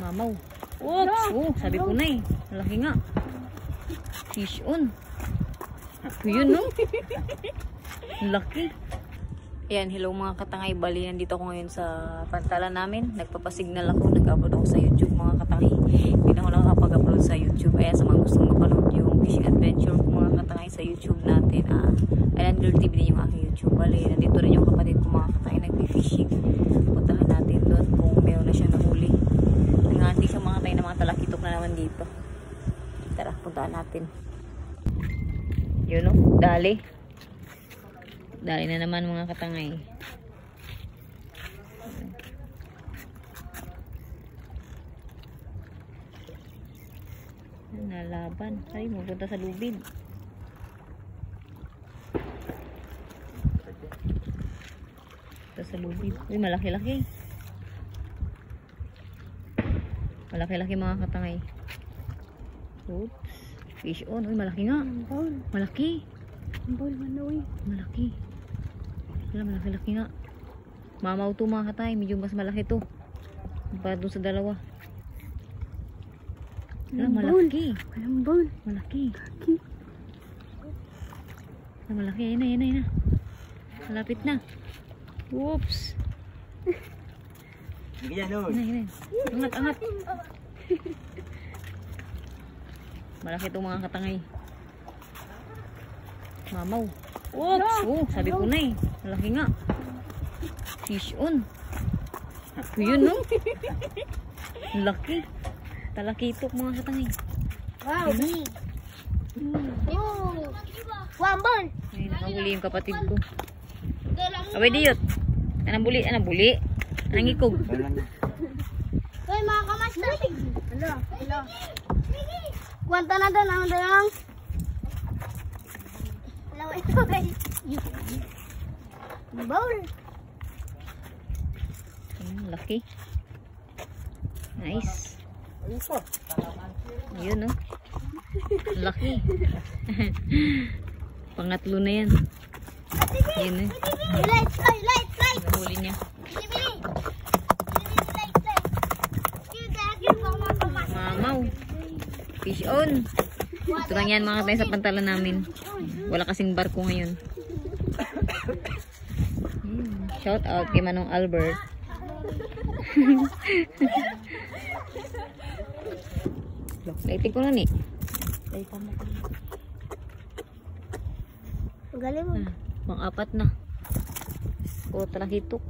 Mamaw. Oops! Oh, sabi ko na eh. Malaki nga. Fish on. Yun, no? Laki. Ayan, hello mga katangay. Bali, nandito ako ngayon sa pantalan namin. Nagpapasignal ako. Nag-upload ako sa YouTube mga katangay. Hindi na ako nakakapag-upload sa YouTube. Ayan, sa mga gustong mapanood yung fishing adventure ko mga katangay sa YouTube natin. Ayan, Girl TV din yung aking YouTube. Bali, nandito rin yung kapatid ko mga katangay. Nag-fishing. Puntahan natin doon kung meron na siyang nahuli. Nangati siya mga katangay na mga talakitok na naman dito. Tara, puntahan natin. Yun, no? Dali. Dali na naman mga katangay. Nalaban. Ay, mapunta sa lubid. Punta sa lubid. Uy, malaki-laki. Malaki-laki mga katangay. Oops. Fish on. Uy, malaki nga. Malaki. Malaki. Wala, malaki-laki nga. Mamaw to mga katay. Medyo mas malaki to. Para doon sa dalawa. Wala, malaki. Malaki. Wala, malaki. Ayan na. Malapit na. Whoops. Ayan. Angat. Malaki to mga katangay. Mamaw. Oops! Oh, sabi ko na eh. Malaki nga. Fish on. Yun, no? Laki. Talakitok mga katangay. Wow! Wambon! Ay, nakahuli yung kapatid ko. Abay, diyot. Anong buli? Anong ikog? Hoy, mga kamasta! Hello. Kwanta na doon, ang dalang. Ito guys. Bowl. Laki. Nice. Yun, no? Laki. Pangatlo na yan. Yun, eh. Light. Nahuli niya. Mamaw. Fish on. Ito lang yan mga tayo sa pantalan namin. Wala kasing barko ngayon. Shout out kay Manong Albert. Laitig ko na ni. Galing mo. Pang-apat na. Puro talakitok.